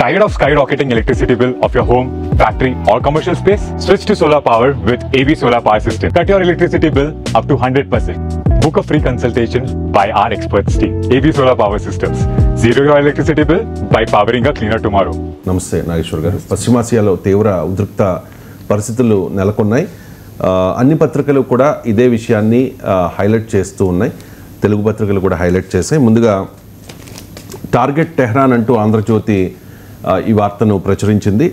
Tired of skyrocketing electricity bill of your home, factory or commercial space? Switch to solar power with AB Solar Power System. Cut your electricity bill up to 100%. Book a free consultation by our experts team. AB Solar Power Systems. Zero your electricity bill by powering a cleaner tomorrow. నమస్తే నాగేశ్వర్ గారు. పశ్చిమాసియాలో తీవ్ర ఉద్రిక్త పరిస్థితులు నెలకొన్నాయి. అన్ని పత్రికలు కూడా ఇదే విషయాన్ని హైలైట్ చేస్తూ ఉన్నాయి. తెలుగు పత్రికలు కూడా హైలైట్ చేశాయి. ముందుగా టార్గెట్ టెహ్రాన్ అంటూ ఆంధ్రజ్యోతి ఈ వార్తను ప్రచురించింది.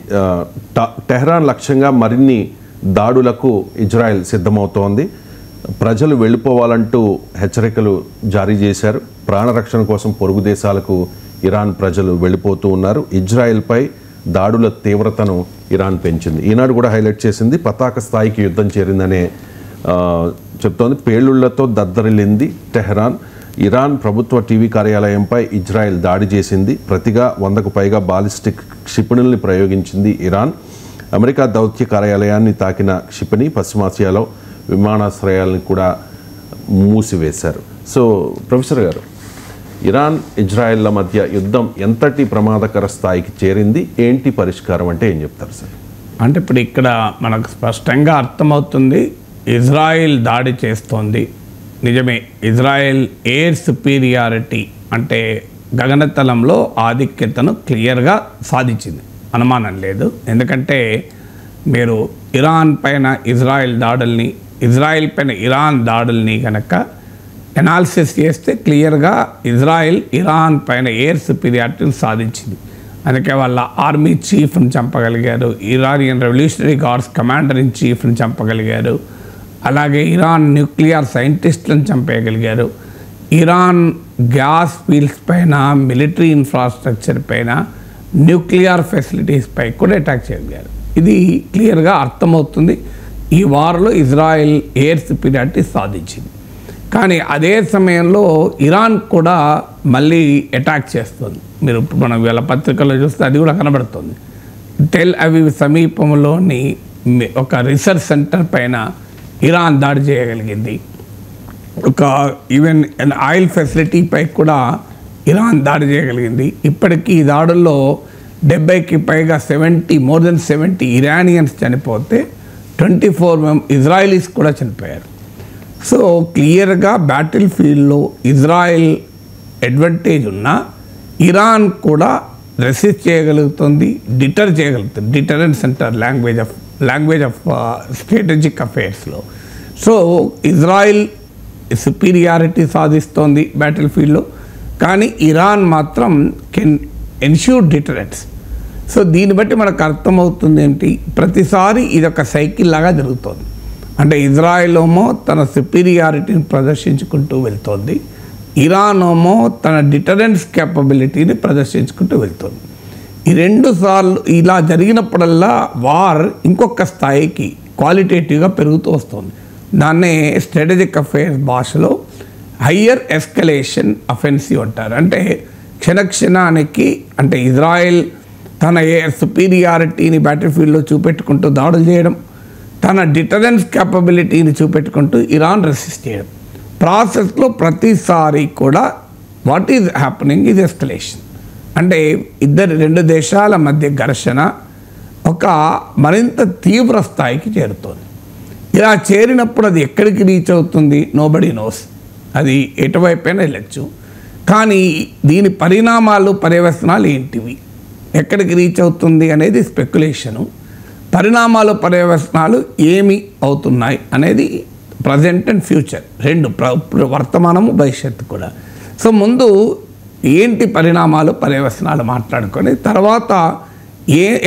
టెహ్రాన్ లక్ష్యంగా మరిన్ని దాడులకు ఇజ్రాయెల్ సిద్ధమవుతోంది. ప్రజలు వెళ్ళిపోవాలంటూ హెచ్చరికలు జారీ చేశారు. ప్రాణరక్షణ కోసం పొరుగు దేశాలకు ఇరాన్ ప్రజలు వెళ్ళిపోతూ ఉన్నారు. ఇజ్రాయెల్పై దాడుల తీవ్రతను ఇరాన్ పెంచింది. ఈనాడు కూడా హైలైట్ చేసింది. పతాక స్థాయికి యుద్ధం చేరిందనే చెప్తోంది. పేలుళ్లతో దద్దరిల్లింది టెహ్రాన్. ఇరాన్ ప్రభుత్వ టీవీ కార్యాలయంపై ఇజ్రాయెల్ దాడి చేసింది. ప్రతిగా 100కు పైగా బాలిస్టిక్ క్షిపణుల్ని ప్రయోగించింది ఇరాన్. అమెరికా దౌత్య కార్యాలయాన్ని తాకిన క్షిపణి పశ్చిమాసియాలో విమానాశ్రయాలను కూడా మూసివేశారు. సో ప్రొఫెసర్ గారు, ఇరాన్ ఇజ్రాయెల్ల మధ్య యుద్ధం ఎంతటి ప్రమాదకర స్థాయికి చేరింది, ఏంటి పరిష్కారం అంటే ఏం చెప్తారు సార్? అంటే ఇప్పుడు ఇక్కడ మనకు స్పష్టంగా అర్థమవుతుంది, ఇజ్రాయెల్ దాడి చేస్తోంది. నిజమే, ఇజ్రాయెల్ ఎయిర్ సుపీరియారిటీ అంటే గగనతలంలో ఆధిక్యతను క్లియర్గా సాధించింది, అనుమానం లేదు. ఎందుకంటే మీరు ఇరాన్ పైన ఇజ్రాయెల్ దాడుల్ని, ఇజ్రాయెల్ పైన ఇరాన్ దాడుల్ని కనుక ఎనాలిసిస్ చేస్తే క్లియర్గా ఇజ్రాయెల్ ఇరాన్ పైన ఎయిర్ సుపీరియారిటీని సాధించింది. అందుకే వాళ్ళ ఆర్మీ చీఫ్ని చంపగలిగారు, Iranian revolutionary guards commander in చీఫ్ని చంపగలిగారు, అలాగే ఇరాన్ న్యూక్లియర్ సైంటిస్టులను చంపేయగలిగారు, ఇరాన్ గ్యాస్ ఫీల్డ్స్ పైన, మిలిటరీ ఇన్ఫ్రాస్ట్రక్చర్ పైన, న్యూక్లియర్ ఫెసిలిటీస్ పై కూడా అటాక్ చేయగలిగారు. ఇది క్లియర్గా అర్థమవుతుంది. ఈ వార్లో ఇజ్రాయెల్ ఎయిర్ సుపీరియారిటీ సాధించింది. కానీ అదే సమయంలో ఇరాన్ కూడా మళ్ళీ అటాక్ చేస్తుంది. మీరు మనం వీళ్ళ పత్రికల్లో చూస్తే అది కూడా కనబడుతుంది. టెల్ అవీవ్ సమీపంలోని ఒక రీసెర్చ్ సెంటర్ పైన ఇరాన్ దాడి చేయగలిగింది. ఒక ఈవెన్ ఆయిల్ ఫెసిలిటీ పై కూడా ఇరాన్ దాడి చేయగలిగింది. ఇప్పటికీ ఈ దాడుల్లో 70కి పైగా మోర్ దెన్ 70 ఇరానియన్స్ చనిపోతే 24 ఇజ్రాయలీస్ కూడా చనిపోయారు. సో క్లియర్గా బ్యాటిల్ ఫీల్డ్లో ఇజ్రాయెల్ అడ్వాంటేజ్ ఉన్నా ఇరాన్ కూడా రెసిస్ట్ చేయగలుగుతుంది, డిటర్ చేయగలుగుతుంది. డిటరెన్స్ అంటారు లాంగ్వేజ్ ఆఫ్ స్ట్రాటజిక్ అఫైర్స్లో. సో ఇజ్రాయెల్ సుపీరియారిటీ సాధిస్తోంది బ్యాటిల్ ఫీల్డ్లో, కానీ ఇరాన్ మాత్రం కెన్ ఎన్ష్యూర్ డిటరెన్స్. సో దీన్ని బట్టి మనకు అర్థమవుతుంది ఏంటి, ప్రతిసారి ఇదొక సైకిల్ లాగా జరుగుతుంది. అంటే ఇజ్రాయెల్ ఏమో తన సుపీరియారిటీని ప్రదర్శించుకుంటూ వెళ్తోంది, ఇరాన్ ఏమో తన డిటరెన్స్ కేపబిలిటీని ప్రదర్శించుకుంటూ వెళ్తుంది. ఈ 2 సార్లు ఇలా జరిగినప్పుడల్లా వార్ ఇంకొక స్థాయికి క్వాలిటేటివ్గా పెరుగుతూ వస్తుంది. దాన్నే స్ట్రాటజిక్ అఫైర్స్ భాషలో హయ్యర్ ఎస్కలేషన్ అఫెన్సివ్ అంటారు. అంటే క్షణక్షణానికి అంటే ఇజ్రాయెల్ తన సుపీరియారిటీని బ్యాటిల్ ఫీల్డ్లో చూపెట్టుకుంటూ దాడులు చేయడం, తన డిటరెన్స్ కేపబిలిటీని చూపెట్టుకుంటూ ఇరాన్ రెసిస్ట్ చేయడం. ప్రాసెస్లో ప్రతిసారి కూడా what is happening is escalation. అంటే 2 దేశాల మధ్య ఘర్షణ ఒక మరింత తీవ్ర స్థాయికి చేరుతోంది. ఇలా చేరినప్పుడు అది ఎక్కడికి రీచ్ అవుతుంది, నోబడీ నోస్. అది ఎటువైపైనా వెళ్ళచ్చు. కానీ దీని పరిణామాలు, పర్యవసనాలు ఏంటివి, ఎక్కడికి రీచ్ అవుతుంది అనేది స్పెక్యులేషను. పరిణామాలు, పర్యవసనాలు ఏమి అవుతున్నాయి అనేది ప్రజెంట్ అండ్ ఫ్యూచర్ 2, వర్తమానము భవిష్యత్తు కూడా. సో ముందు ఏంటి పరిణామాలు, పర్యవసనాలు మాట్లాడుకొని తర్వాత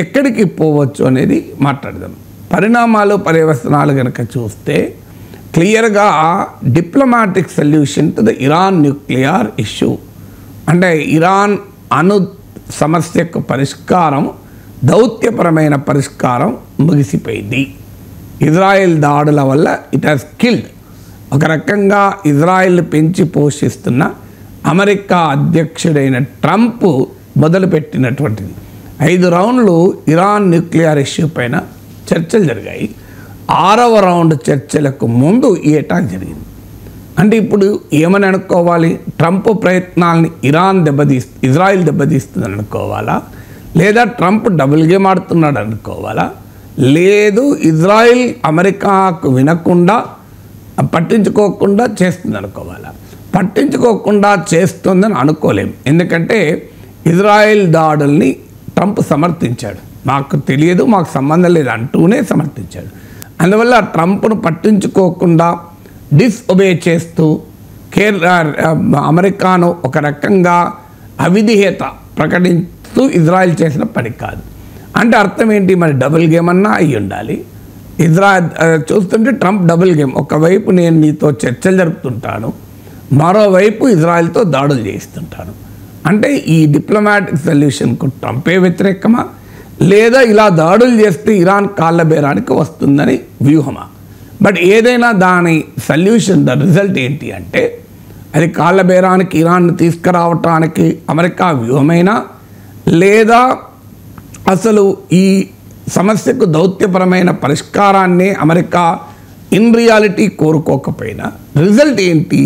ఎక్కడికి పోవచ్చు అనేది మాట్లాడదాం. పరిణామాలు, పర్యవసనాలు కనుక చూస్తే క్లియర్గా diplomatic solution to the Iran nuclear issue, అంటే ఇరాన్ అణు సమస్యకు పరిష్కారం, దౌత్యపరమైన పరిష్కారం ముగిసిపోయింది. ఇజ్రాయెల్ దాడుల వల్ల ఇట్ హాస్ కిల్డ్. ఒక రకంగా ఇజ్రాయెల్ పెంచి పోషిస్తున్న అమెరికా అధ్యక్షుడైన ట్రంప్ మొదలుపెట్టినటువంటిది 5 రౌండ్లు ఇరాన్ న్యూక్లియర్ ఇష్యూ పైన చర్చలు జరిగాయి. 6వ రౌండ్ చర్చలకు ముందు ఈ అటాక్ జరిగింది. అంటే ఇప్పుడు ఏమని అనుకోవాలి, ట్రంప్ ప్రయత్నాలని ఇజ్రాయెల్ దెబ్బతీస్తుందని అనుకోవాలా, లేదా ట్రంప్ డబుల్ గేమ్ ఆడుతున్నాడు అనుకోవాలా, లేదు ఇజ్రాయిల్ అమెరికాకు వినకుండా పట్టించుకోకుండా చేస్తుంది అనుకోవాలా? పట్టించుకోకుండా చేస్తుందని అనుకోలేము. ఎందుకంటే ఇజ్రాయిల్ దాడుల్ని ట్రంప్ సమర్థించాడు. మాకు తెలియదు, మాకు సంబంధం లేదు అంటూనే సమర్థించాడు. అందువల్ల ట్రంప్ను పట్టించుకోకుండా డిస్ఒబే చేస్తూ అమెరికాను ఒక రకంగా అవిధేయత ప్రకటిస్తూ ఇజ్రాయిల్ చేసిన పని కాదు. అంటే అర్థం ఏంటి? మరి డబుల్ గేమ్ అన్నా అయి ఉండాలి. చూస్తుంటే ట్రంప్ డబుల్ గేమ్, ఒకవైపు నేను నీతో చర్చలు జరుపుతుంటాను, మరోవైపు ఇజ్రాయిల్తో దాడులు చేయిస్తుంటాను. అంటే ఈ డిప్లొమాటిక్ సొల్యూషన్కు ట్రంపే వ్యతిరేకమా, లేదా ఇలా దాడులు చేస్తే ఇరాన్ కాళ్ళ బేరానికి వస్తుందని వ్యూహమా? బట్ ఏదైనా దాని సొల్యూషన్, ద రిజల్ట్ ఏంటి అంటే అది కాళ్ళ బేరానికి ఇరాన్ను తీసుకురావటానికి అమెరికా వ్యూహమైనా, లేదా అసలు ఈ సమస్యకు దౌత్యపరమైన పరిష్కారాన్ని అమెరికా ఇన్ రియాలిటీ కోరుకోకపోయినా రిజల్ట్ ఏంటి?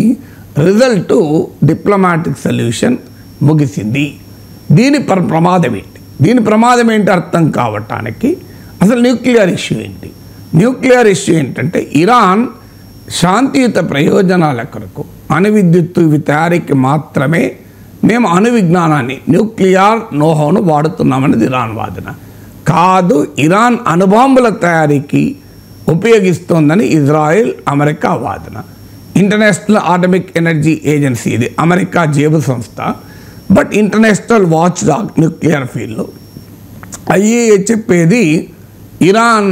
రిజల్ట్ డిప్లొమాటిక్ సొల్యూషన్ ముగిసింది. దీని ప్రమాదం ఏంటి? దీని ప్రమాదం ఏంటి అర్థం కావటానికి అసలు న్యూక్లియర్ ఇష్యూ ఏంటి? న్యూక్లియర్ ఇష్యూ ఏంటంటే ఇరాన్ శాంతియుత ప్రయోజనాల కొరకు అణు విద్యుత్తు తయారీకి మాత్రమే మేము అణు విజ్ఞానాన్ని, న్యూక్లియర్ నోహోను వాడుతున్నామనేది ఇరాన్ వాదన కాదు. ఇరాన్ అణుబాంబుల తయారీకి ఉపయోగిస్తోందని ఇజ్రాయెల్, అమెరికా వాదన. ఇంటర్నేషనల్ అటామిక్ ఎనర్జీ ఏజెన్సీ, ఇది అమెరికా జేబు సంస్థ, but international watch dog nuclear ఫీల్డ్లో ఐఏఏ చెప్పేది ఇరాన్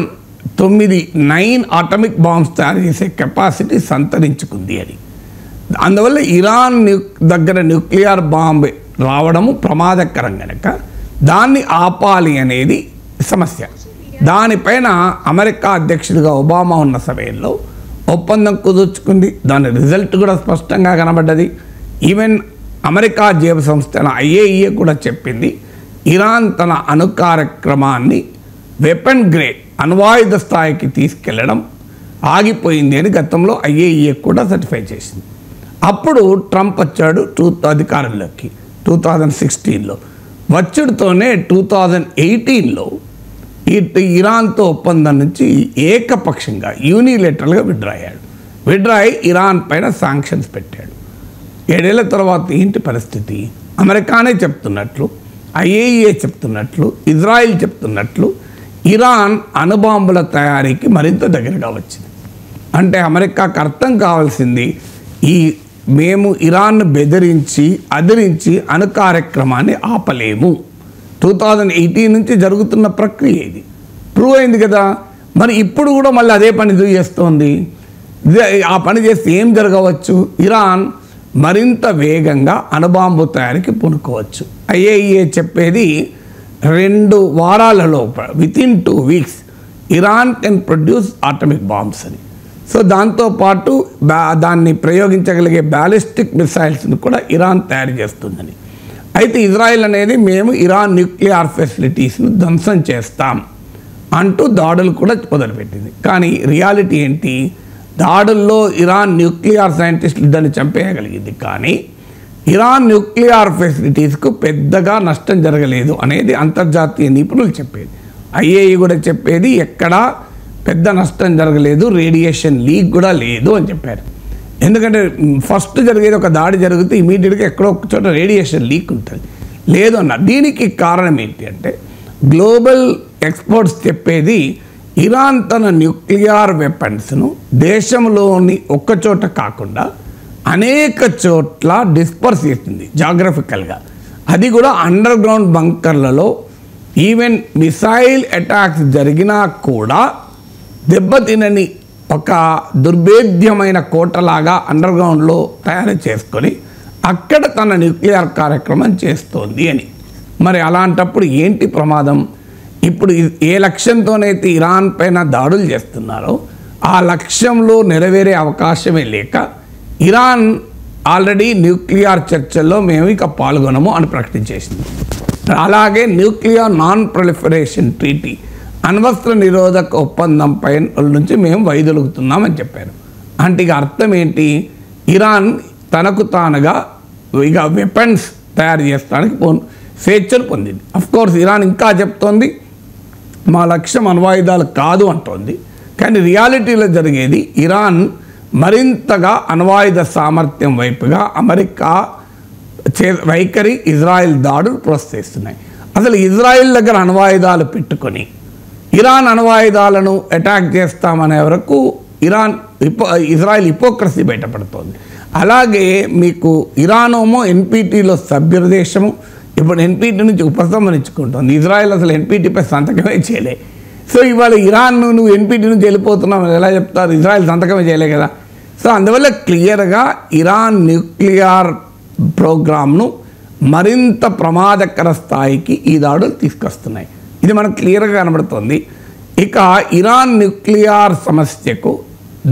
9 అటామిక్ బాంబ్స్ తయారు చేసే కెపాసిటీ సంతరించుకుంది అని. అందువల్ల ఇరాన్ దగ్గర న్యూక్లియర్ బాంబ్ రావడము ప్రమాదకరం కనుక దాన్ని ఆపాలి అనేది సమస్య. దానిపైన అమెరికా అధ్యక్షుడిగా ఒబామా ఉన్న సమయంలో ఒప్పందం కుదుర్చుకుంది. దాని రిజల్ట్ కూడా స్పష్టంగా కనబడ్డది. ఈవెన్ అమెరికా జేబు సంస్థ ఐఏఈఏ కూడా చెప్పింది ఇరాన్ తన అణు కార్యక్రమాన్ని వెపన్ గ్రేడ్, అణ్వాయుధ స్థాయికి తీసుకెళ్లడం ఆగిపోయింది అని గతంలో ఐఏఈఏ కూడా సర్టిఫై చేసింది. అప్పుడు ట్రంప్ వచ్చాడు అధికారంలోకి 2016లో. వచ్చుడుతోనే 2018లో ఇరాన్తో ఒప్పందం నుంచి ఏకపక్షంగా యూనిలేటరల్గా విడ్రా అయ్యి ఇరాన్ పైన శాంక్షన్స్ పెట్టాడు. 7 ఏళ్ల తర్వాత ఏంటి పరిస్థితి? అమెరికానే చెప్తున్నట్లు, ఐఏఈఏ చెప్తున్నట్లు, ఇజ్రాయిల్ చెప్తున్నట్లు ఇరాన్ అణుబాంబుల తయారీకి మరింత దగ్గరగా వచ్చింది. అంటే అమెరికాకు అర్థం కావాల్సింది మేము ఇరాన్ను బెదిరించి అదిరించి అణు కార్యక్రమాన్ని ఆపలేము. 2018 నుంచి జరుగుతున్న ప్రక్రియ ఇది ప్రూవ్ అయింది కదా. మరి ఇప్పుడు కూడా మళ్ళీ అదే పని చేస్తోంది. ఆ పని చేస్తే ఏం జరగవచ్చు? ఇరాన్ మరింత వేగంగా అణుబాంబు తయారీకి పూనుకోవచ్చు. ఐఏఈఏ చెప్పేది 2 వారాల లోపల, within 2 weeks Iran can produce atomic bombs అని. సో దాంతోపాటు దాన్ని ప్రయోగించగలిగే బ్యాలిస్టిక్ మిసైల్స్ని కూడా ఇరాన్ తయారు చేస్తుందని. అయితే ఇజ్రాయెల్ అనేది మేము ఇరాన్ న్యూక్లియర్ ఫెసిలిటీస్ను ధ్వంసం చేస్తాం అంటూ దాడులు కూడా మొదలుపెట్టింది. కానీ రియాలిటీ ఏంటి? దాడుల్లో ఇరాన్ న్యూక్లియర్ సైంటిస్టులు దాన్ని చంపేయగలిగింది, కానీ ఇరాన్ న్యూక్లియర్ ఫెసిలిటీస్కు పెద్దగా నష్టం జరగలేదు అనేది అంతర్జాతీయ నిపుణులు చెప్పేది. ఐఏఈ కూడా చెప్పేది ఎక్కడా పెద్ద నష్టం జరగలేదు, రేడియేషన్ లీక్ కూడా లేదు అని చెప్పారు. ఎందుకంటే ఫస్ట్ జరిగేది ఒక దాడి జరిగితే ఇమీడియట్గా ఎక్కడో ఒక చోట రేడియేషన్ లీక్ ఉంటుంది, లేదు అన్న. దీనికి కారణం ఏంటి అంటే గ్లోబల్ ఎక్స్పర్ట్స్ చెప్పేది ఇరాన్ తన న్యూక్లియర్ వెపన్స్ను దేశంలోని ఒక్కచోట కాకుండా అనేక చోట్ల డిస్పర్స్ చేస్తుంది జాగ్రఫికల్గా. అది కూడా అండర్ గ్రౌండ్ బంకర్లలో. ఈవెన్ మిసైల్ అటాక్స్ జరిగినా కూడా దెబ్బతినని ఒక దుర్భేద్యమైన కోటలాగా అండర్ గ్రౌండ్లో తయారు చేసుకొని అక్కడ తన న్యూక్లియర్ కార్యక్రమం చేస్తోంది అని. మరి అలాంటప్పుడు ఏంటి ప్రమాదం? ఇప్పుడు ఏ లక్ష్యంతోనైతే ఇరాన్ పైన దాడులు చేస్తున్నారో ఆ లక్ష్యంలో నెరవేరే అవకాశమే లేక ఇరాన్ ఆల్రెడీ న్యూక్లియర్ చర్చల్లో మేము ఇక పాల్గొనము అని ప్రకటించేసింది. అలాగే న్యూక్లియర్ నాన్ ప్రొలిఫరేషన్ ట్రీటీ, అణ్వస్త్ర నిరోధక ఒప్పందం పై నుంచి మేము వైదొలుగుతున్నామని చెప్పారు. అంటే ఇక అర్థం ఏంటి? ఇరాన్ తనకు తానుగా ఇక వెపన్స్ తయారు చేస్తానికి స్వేచ్ఛను పొందింది. అఫ్కోర్స్ ఇరాన్ ఇంకా చెప్తోంది మా లక్ష్యం అణ్వాయుధాలు కాదు అంటోంది. కానీ రియాలిటీలో జరిగేది ఇరాన్ మరింతగా అణ్వాయుధ సామర్థ్యం వైపుగా అమెరికా వైఖరి ఇజ్రాయెల్ దాడులు ప్రోత్సహిస్తున్నాయి. అసలు ఇజ్రాయెల్ దగ్గర అణ్వాయుధాలు పెట్టుకొని ఇరాన్ అణ్వాయుధాలను అటాక్ చేస్తామనే వరకు ఇజ్రాయెల్ హిపోక్రసీ బయటపడుతోంది. అలాగే మీకు ఇరానేమో ఎన్పిటిలో సభ్య దేశము, ఇప్పుడు ఎన్పిటి నుంచి ఉపసంహరించుకుంటుంది. ఇజ్రాయెల్ అసలు ఎన్పిటిపై సంతకమే చేయలే. సో ఇవాళ ఇరాన్ నువ్వు ఎన్పిటి నుంచి వెళ్ళిపోతున్నావు ఎలా చెప్తారు? ఇజ్రాయెల్ సంతకమే చేయలే కదా. సో అందువల్ల క్లియర్గా ఇరాన్ న్యూక్లియర్ ప్రోగ్రామ్ను మరింత ప్రమాదకర స్థాయికి ఈ దాడులు తీసుకొస్తున్నాయి. ఇది మనకు క్లియర్గా కనబడుతుంది. ఇక ఇరాన్ న్యూక్లియర్ సమస్యకు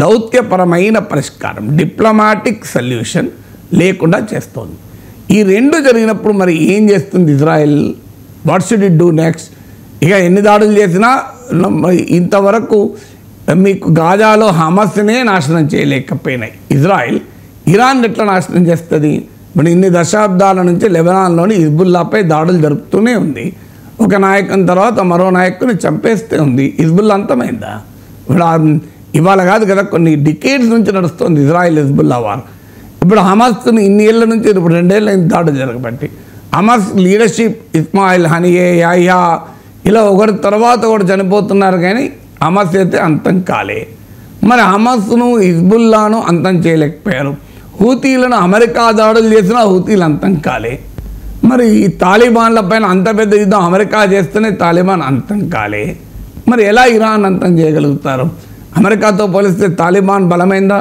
దౌత్యపరమైన పరిష్కారం, డిప్లొమాటిక్ సొల్యూషన్ లేకుండా చేస్తోంది. ఈ రెండు జరిగినప్పుడు మరి ఏం చేస్తుంది Israel? What should it do next? ఇక ఎన్ని దాడులు చేసినా ఇంతవరకు మీకు గాజాలో హమాస్నే నాశనం చేయలేకపోయినాయి ఇజ్రాయెల్. ఇరాన్ ఎట్లా నాశనం చేస్తుంది? మరి ఇన్ని దశాబ్దాల నుంచి లెబనాన్లోని హిజ్బుల్లాపై దాడులు జరుపుతూనే ఉంది. ఒక నాయకుని తర్వాత మరో నాయకుని చంపేస్తే ఉంది. హిజ్బుల్లా అంతమైందా? ఇవాళ కాదు కదా, కొన్ని డికేడ్స్ నుంచి నడుస్తుంది ఇజ్రాయెల్ హిజ్బుల్లా వార్. ఇప్పుడు హమాస్ని ఇన్ని ఏళ్ళ నుంచి, ఇప్పుడు 2 ఏళ్ళ దాడులు జరగబట్టి Hamas leadership Ismail Haniyeh, Yahya ఇలా ఒకరి తర్వాత ఒకటి చనిపోతున్నారు, కానీ హమాస్ అయితే అంతం కాలే. మరి హమాస్ను హిజ్బుల్లాను అంతం చేయలేకపోయారు. హూతీలను అమెరికా దాడులు చేసినా హూతీలు అంతం కాలే. మరి ఈ తాలిబాన్ల పైన అంత పెద్ద యుద్ధం అమెరికా చేస్తేనే తాలిబాన్ అంతం కాలే. మరి ఎలా ఇరాన్ అంతం చేయగలుగుతారు? అమెరికాతో పోలిస్తే తాలిబాన్ బలమైందా?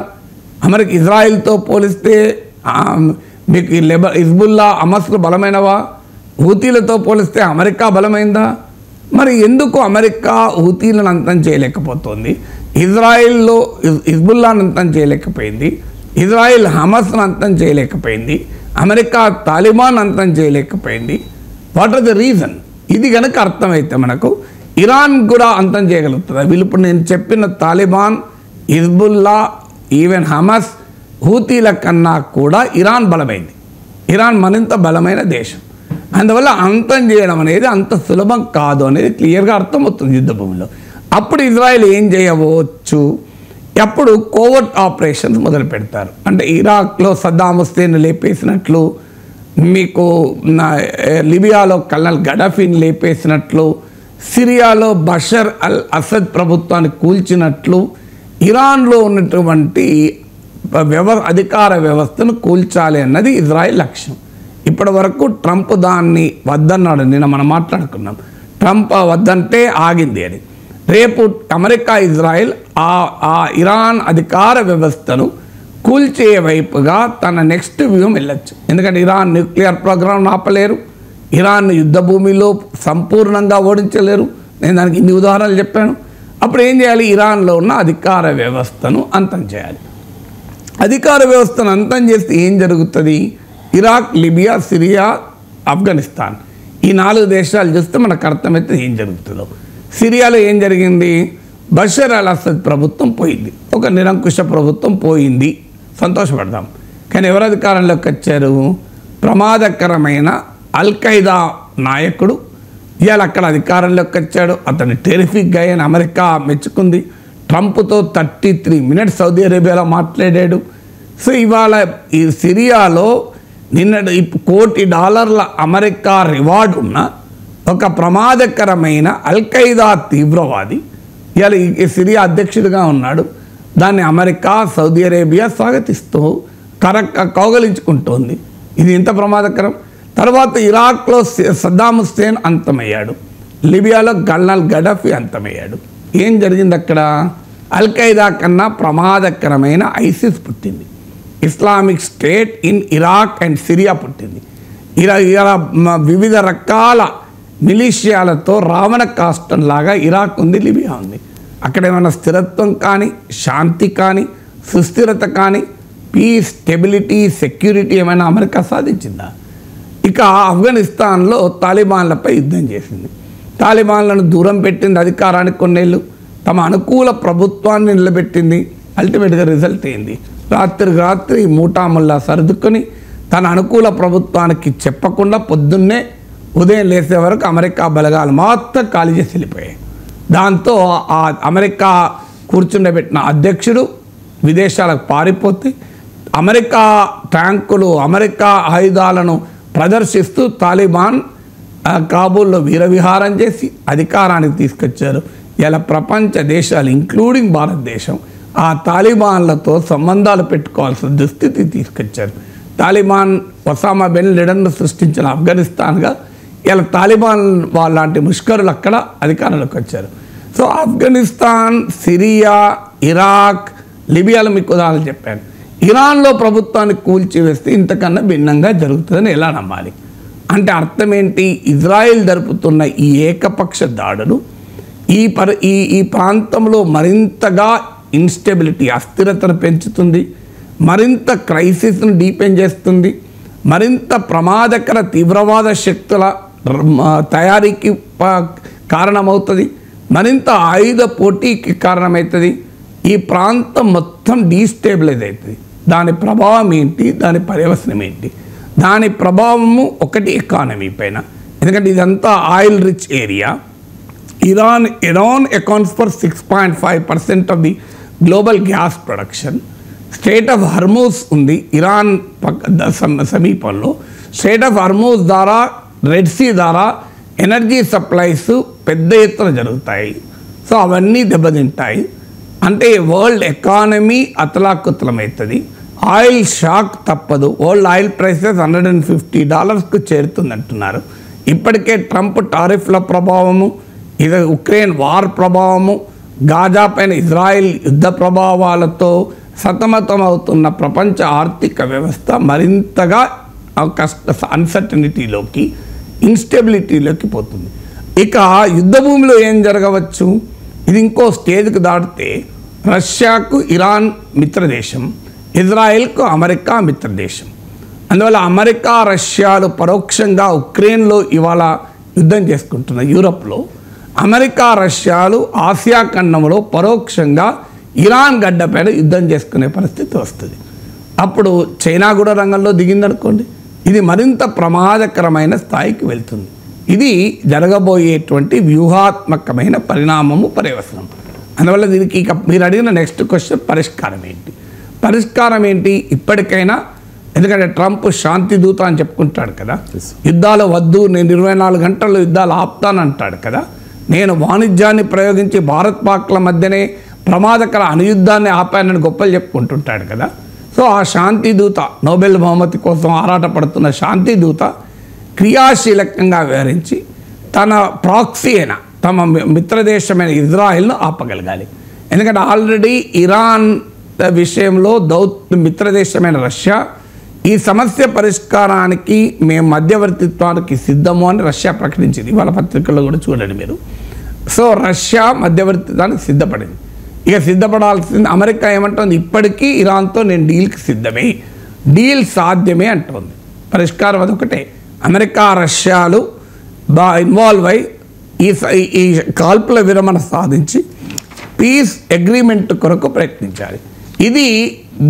ఇజ్రాయిల్తో పోలిస్తే మీకు హిజ్బుల్లా హమాస్లు బలమైనవా? హూతీలతో పోలిస్తే అమెరికా బలమైందా? మరి ఎందుకు అమెరికా హూతీలను అంతం చేయలేకపోతుంది? ఇజ్రాయిల్లో హిజ్బుల్లాను అంతం చేయలేకపోయింది, ఇజ్రాయిల్ హమాస్ను అంతం చేయలేకపోయింది, అమెరికా తాలిబాన్ అంతం చేయలేకపోయింది. What are the reason? ఇది కనుక అర్థమైతే మనకు ఇరాన్ కూడా అంతం చేయగలుగుతుంది. వీళ్ళు ఇప్పుడు నేను చెప్పిన తాలిబాన్, హిజ్బుల్లా, ఈవెన్ హమాస్, హూతీల కన్నా కూడా ఇరాన్ బలమైంది. ఇరాన్ మరింత బలమైన దేశం. అందువల్ల అంతం చేయడం అనేది అంత సులభం కాదు అనేది క్లియర్గా అర్థమవుతుంది యుద్ధ భూమిలో. అప్పుడు ఇజ్రాయెల్ ఏం చేయవచ్చు? అప్పుడు కోవర్ట్ ఆపరేషన్స్ మొదలు పెడతారు. అంటే ఇరాక్లో సద్దాం హుస్సేన్ లేపేసినట్లు, మీకు లిబియాలో కల్నల్ గడాఫీని లేపేసినట్లు, సిరియాలో బషర్ అల్ అసద్ ప్రభుత్వాన్ని కూల్చినట్లు, ఇరాన్లో ఉన్నటువంటి అధికార వ్యవస్థను కూల్చాలి అన్నది ఇజ్రాయెల్ లక్ష్యం. ఇప్పటి వరకు ట్రంప్ దాన్ని వద్దన్నాడు. నిన్న మనం మాట్లాడుకున్నాం, ట్రంప్ వద్దంటే ఆగింది అని. రేపు అమెరికా ఇజ్రాయెల్ ఆ ఇరాన్ అధికార వ్యవస్థను కూల్చే వైపుగా తన నెక్స్ట్ వ్యూహం వెళ్ళచ్చు. ఎందుకంటే ఇరాన్ న్యూక్లియర్ ప్రోగ్రాం ఆపలేరు, ఇరాన్ యుద్ధ భూమిలో సంపూర్ణంగా ఓడించలేరు. నేను దానికి ఇన్ని ఉదాహరణలు చెప్పాను. అప్పుడు ఏం చేయాలి? ఇరాన్లో ఉన్న అధికార వ్యవస్థను అంతం చేయాలి. అధికార వ్యవస్థను అంతం చేస్తే ఏం జరుగుతుంది? ఇరాక్, లిబియా, సిరియా, ఆఫ్ఘనిస్తాన్ ఈ 4 దేశాలు చూస్తే మనకు అర్థమైతే ఏం జరుగుతుందో. సిరియాలో ఏం జరిగింది? బషర్ అల్ అసద్ ప్రభుత్వం పోయింది, ఒక నిరంకుశ ప్రభుత్వం పోయింది, సంతోషపడదాం. కానీ ఎవరు అధికారంలోకి వచ్చారు? ప్రమాదకరమైన అల్ ఖైదా నాయకుడు ఇవాళ అక్కడ అధికారంలోకి వచ్చాడు. అతని టెరిఫిక్ గా అని అమెరికా మెచ్చుకుంది. ట్రంప్తో 33 minutes సౌదీ అరేబియాలో మాట్లాడాడు. సో ఇవాళ ఈ సిరియాలో $1 కోటి అమెరికా రివార్డు ఉన్న ఒక ప్రమాదకరమైన అల్ ఖైదా తీవ్రవాది ఇవాళ ఈ సిరియా అధ్యక్షుడిగా ఉన్నాడు. దాన్ని అమెరికా, సౌదీ అరేబియా స్వాగతిస్తూ కౌగలించుకుంటోంది. ఇది ఎంత ప్రమాదకరం. తర్వాత ఇరాక్లో సద్దాం హుస్సేన్ అంతమయ్యాడు, లిబియాలో కల్నల్ గడాఫీ అంతమయ్యాడు. ఏం జరిగింది అక్కడ? అల్ ఖైదా కన్నా ప్రమాదకరమైన ఐసిస్ పుట్టింది, Islamic state in Iraq and Syria పుట్టింది. ఇలా వివిధ రకాల మిలిషియాలతో రావణ కాష్టం లాగా ఇరాక్ ఉంది, లిబియా ఉంది. అక్కడ ఏమైనా స్థిరత్వం కానీ, శాంతి కానీ, సుస్థిరత కానీ, పీస్, స్టెబిలిటీ, సెక్యూరిటీ ఏమైనా అమెరికా సాధించిందా? ఇక ఆఫ్ఘనిస్తాన్లో తాలిబాన్లపై యుద్ధం చేసింది, తాలిబాన్లను దూరం పెట్టింది అధికారానికి కొన్నేళ్ళు, తమ అనుకూల ప్రభుత్వాన్ని నిలబెట్టింది. అల్టిమేట్గా రిజల్ట్ ఏంది? రాత్రి మూటాముల్లా సర్దుకొని తన అనుకూల ప్రభుత్వానికి చెప్పకుండా పొద్దున్నే ఉదయం లేసే వరకు అమెరికా బలగాలు మొత్తం ఖాళీ చేసి వెళ్ళిపోయాయి. దాంతో ఆ అమెరికా కూర్చుండబెట్టిన అధ్యక్షుడు విదేశాలకు పారిపోతే అమెరికా ట్యాంకులు, అమెరికా ఆయుధాలను ప్రదర్శిస్తూ తాలిబాన్ కాబూల్లో వీరవిహారం చేసి అధికారానికి తీసుకొచ్చారు. ఇలా ప్రపంచ దేశాలు ఇంక్లూడింగ్ భారతదేశం ఆ తాలిబాన్లతో సంబంధాలు పెట్టుకోవాల్సిన దుస్థితి తీసుకొచ్చారు. తాలిబాన్ ఒసామా బిన్ లాడెన్ను సృష్టించిన ఆఫ్ఘనిస్తాన్గా ఇలా తాలిబాన్ వాళ్ళంటి ముష్కరులు అక్కడ అధికారంలోకి వచ్చారు. సో ఆఫ్ఘనిస్తాన్, సిరియా, ఇరాక్, లిబియాలో మీకు ఉదాహరణ చెప్పాను. ఇరాన్లో ప్రభుత్వాన్ని కూల్చివేస్తే ఇంతకన్నా భిన్నంగా జరుగుతుందని ఎలా నమ్మాలి? అంటే అర్థం ఏంటి? ఇజ్రాయెల్ జరుపుతున్న ఈ ఏకపక్ష దాడులు ఈ ప్రాంతంలో మరింతగా ఇన్స్టెబిలిటీ, అస్థిరతను పెంచుతుంది, మరింత క్రైసిస్ను డీపెన్ చేస్తుంది, మరింత ప్రమాదకర తీవ్రవాద శక్తుల తయారీకి కారణమవుతుంది, మరింత ఆయుధ పోటీకి కారణమవుతుంది. ఈ ప్రాంతం మొత్తం డీస్టేబిలైజ్ అవుతుంది. దాని ప్రభావం ఏంటి? దాని పర్యవసనం ఏంటి? దాని ప్రభావము ఒకటి ఎకానమీ పైన, ఎందుకంటే ఇదంతా oil rich area. Iran accounts for 6.5% of the global gas production. Strait of Hormuz ఉంది ఇరాన్ సమీపంలో. స్ట్రేట్ ఆఫ్ హర్మూజ్ ద్వారా, రెడ్ సీ ద్వారా ఎనర్జీ సప్లైస్ పెద్ద ఎత్తున జరుగుతాయి. సో అవన్నీ దెబ్బతింటాయి. అంటే వరల్డ్ ఎకానమీ అతలాకుతలమవుతుంది. ఆయిల్ షాక్ తప్పదు. వరల్డ్ ఆయిల్ ప్రైసెస్ $150కు చేరుతుందంటున్నారు. ఇప్పటికే ట్రంప్ టారిఫ్ల ప్రభావము, ఇది ఉక్రెయిన్ వార్ ప్రభావము, గాజా పైన ఇజ్రాయెల్ యుద్ధ ప్రభావాలతో సతమతమవుతున్న ప్రపంచ ఆర్థిక వ్యవస్థ మరింతగా అన్సర్టనిటీలోకి, ఇన్స్టెబిలిటీలోకి పోతుంది. ఇక యుద్ధ భూమిలో ఏం జరగవచ్చు? ఇది ఇంకో స్టేజ్కి దాటితే రష్యాకు ఇరాన్ మిత్రదేశం, ఇజ్రాయెల్కు అమెరికా మిత్రదేశం. అందువల్ల అమెరికా, రష్యాలు పరోక్షంగా ఉక్రెయిన్లో ఇవాళ యుద్ధం చేసుకుంటున్న యూరప్లో, అమెరికా, రష్యాలు ఆసియా ఖండంలో పరోక్షంగా ఇరాన్ గడ్డపైన యుద్ధం చేసుకునే పరిస్థితి వస్తుంది. అప్పుడు చైనా కూడా రంగంలో దిగిందనుకోండి, ఇది మరింత ప్రమాదకరమైన స్థాయికి వెళ్తుంది. ఇది జరగబోయేటువంటి వ్యూహాత్మకమైన పరిణామము, పర్యవసనం. అందువల్ల దీనికి ఇక మీరు అడిగిన నెక్స్ట్ క్వశ్చన్, పరిష్కారం ఏంటి? పరిష్కారం ఏంటి? ఇప్పటికైనా, ఎందుకంటే ట్రంప్ శాంతి దూత అని చెప్పుకుంటాడు కదా, యుద్ధాలు వద్దు, నేను 24 గంటల్లో యుద్ధాలు ఆపుతానంటాడు కదా, నేను వాణిజ్యాన్ని ప్రయోగించి భారత్ పాక్ల మధ్యనే ప్రమాదకర అనుయుద్ధాన్ని ఆపానని గొప్పలు చెప్పుకుంటుంటాడు కదా. సో ఆ శాంతి దూత, నోబెల్ బహుమతి కోసం ఆరాటపడుతున్న శాంతి దూత క్రియాశీలకంగా వ్యవహరించి తన ప్రాక్సీ అయిన, తమ మిత్రదేశమైన ఇజ్రాయెల్ను ఆపగలగాలి. ఎందుకంటే ఆల్రెడీ ఇరాన్ విషయంలో మిత్రదేశమైన రష్యా ఈ సమస్య పరిష్కారానికి మేము మధ్యవర్తిత్వానికి సిద్ధము అని రష్యా ప్రకటించింది. వాళ్ళ పత్రికల్లో కూడా చూడండి మీరు. సో రష్యా మధ్యవర్తిత్వానికి సిద్ధపడింది. ఇక సిద్ధపడాల్సింది అమెరికా ఏమంటుంది? ఇప్పటికీ ఇరాన్తో నేను డీల్కి సిద్ధమే, డీల్ సాధ్యమే అంటుంది. పరిష్కారం అదొకటే. అమెరికా, రష్యాలు ఇన్వాల్వ్ అయి ఈ కాల్పుల విరమణ సాధించి పీస్ అగ్రిమెంట్ కొరకు ప్రయత్నించాలి.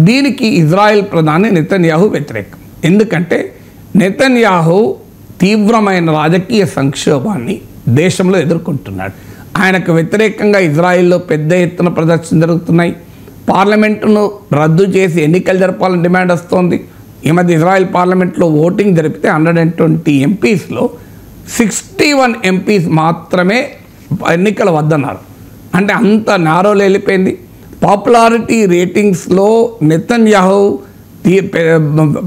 దీనికి ఇజ్రాయెల్ ప్రధాని నెతన్యాహు వ్యతిరేకం. ఎందుకంటే నెతన్యాహు తీవ్రమైన రాజకీయ సంక్షోభాన్ని దేశంలో ఎదుర్కొంటున్నాడు. ఆయనకు వ్యతిరేకంగా ఇజ్రాయెల్లో పెద్ద ఎత్తున ప్రదర్శన జరుగుతున్నాయి. పార్లమెంటును రద్దు చేసి ఎన్నికలు జరపాలని డిమాండ్ వస్తోంది. ఈ మధ్య ఇజ్రాయెల్ పార్లమెంట్లో ఓటింగ్ జరిపితే 120 ఎంపీస్లో 61 ఎంపీస్ మాత్రమే ఎన్నికలు వద్దన్నారు. అంటే అంత నారోలో వెళ్ళిపోయింది. పాపులారిటీ రేటింగ్స్లో నెతన్యాహు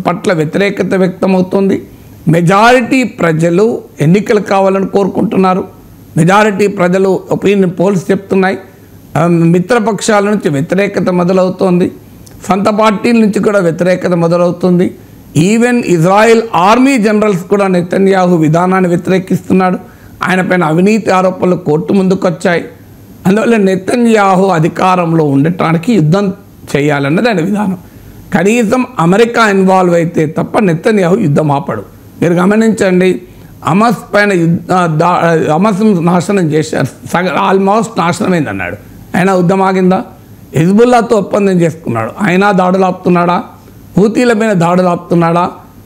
పట్ల వ్యతిరేకత వ్యక్తమవుతుంది. మెజారిటీ ప్రజలు ఎన్నికలు కావాలని కోరుకుంటున్నారు. మెజారిటీ ప్రజలు ఒపీనియన్ పోల్స్ చెప్తున్నాయి. మిత్రపక్షాల నుంచి వ్యతిరేకత మొదలవుతోంది. సొంత పార్టీల నుంచి కూడా వ్యతిరేకత మొదలవుతుంది. ఈవెన్ ఇజ్రాయెల్ ఆర్మీ జనరల్స్ కూడా నెతన్యాహు విధానాన్ని వ్యతిరేకిస్తున్నాడు. ఆయన పైన అవినీతి ఆరోపణలు కోర్టు ముందుకు వచ్చాయి. అందువల్ల నెతన్యాహు అధికారంలో ఉండటానికి యుద్ధం చేయాలన్నది ఆయన విధానం. కనీసం అమెరికా ఇన్వాల్వ్ అయితే తప్ప నెతన్యాహు యుద్ధం ఆపడు. మీరు గమనించండి, హమాస్ పైన హమాస్ నాశనం చేశారు, ఆల్మోస్ట్ నాశనమైంది అన్నాడు. ఆయన యుద్ధం ఆగిందా? హిజ్బుల్లాతో ఒప్పందం చేసుకున్నాడు, ఆయన దాడులు ఆపుతున్నాడా? హూతీల పైన దాడులు ఆపుతున్నాడా?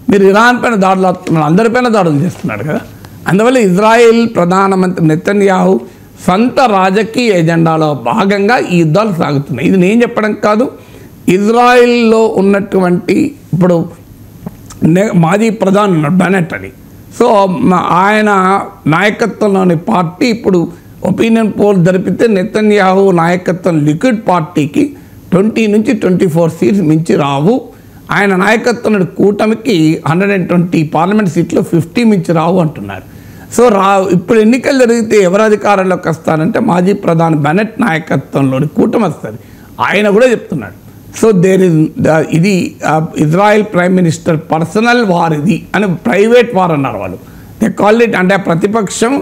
మీరు ఇరాన్ పైన దాడులు ఆపుతున్నాడు, అందరిపైన దాడులు చేస్తున్నాడు కదా. అందువల్ల ఇజ్రాయెల్ ప్రధానమంత్రి నెతన్యాహు సొంత రాజకీయ ఎజెండాలో భాగంగా ఈ యుద్ధాలు సాగుతున్నాయి. ఇది నేను చెప్పడం కాదు, ఇజ్రాయెల్లో ఉన్నటువంటి ఇప్పుడు మాజీ ప్రధాని బెనెట్ అని, సో ఆయన నాయకత్వంలోని పార్టీ ఇప్పుడు ఒపీనియన్ పోల్ జరిపితే నెతన్యాహు నాయకత్వం లిక్విడ్ పార్టీకి 20 నుంచి 24 సీట్స్ మించి రావు. ఆయన నాయకత్వంలో కూటమికి 120 పార్లమెంట్ సీట్లు 50 మించి రావు అంటున్నారు. సో ఇప్పుడు ఎన్నికలు జరిగితే ఎవరు అధికారంలోకి వస్తారంటే మాజీ ప్రధాని బెనెట్ నాయకత్వంలోని కూటమి వస్తుంది. ఆయన కూడా చెప్తున్నాడు. సో ఇది Israel prime minister personal war ఇది అని, ప్రైవేట్ వార్ అన్నారు వాళ్ళు. దే కాల్ ఇట్, అంటే ప్రతిపక్షం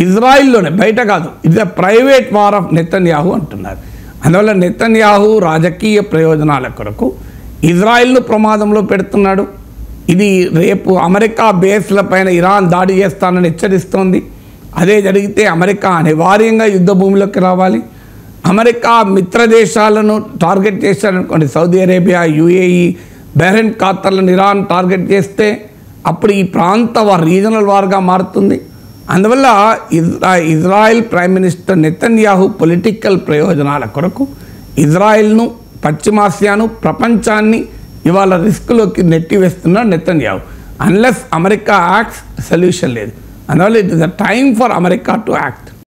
ఇజ్రాయిల్లోనే, బయట కాదు, ఇది ప్రైవేట్ వార్ ఆఫ్ నెతన్యాహు అంటున్నారు. అందువల్ల నెతన్యాహు రాజకీయ ప్రయోజనాల కొరకు ఇజ్రాయిల్ను ప్రమాదంలో పెడుతున్నాడు. ఇది రేపు అమెరికా బేస్ల పైన ఇరాన్ దాడి చేస్తానని హెచ్చరిస్తోంది. అదే జరిగితే అమెరికా అనివార్యంగా యుద్ధ భూమిలోకి రావాలి. అమెరికా మిత్ర దేశాలను టార్గెట్ చేశారనుకోండి, సౌదీ అరేబియా, యుఏఈ, బహ్రెయిన్, ఖతార్లను ఇరాన్ టార్గెట్ చేస్తే అప్పుడు ఈ ప్రాంత రీజనల్ వార్గా మారుతుంది. అందువల్ల Israel prime minister Netanyahu political ప్రయోజనాల కొరకు ఇజ్రాయెల్ను, పశ్చిమాసియాను, ప్రపంచాన్ని ఇవాళ రిస్క్లోకి నెట్టివేస్తున్నాడు Netanyahu. Unless America acts solution లేదు. అందువల్ల it is the time for America to act.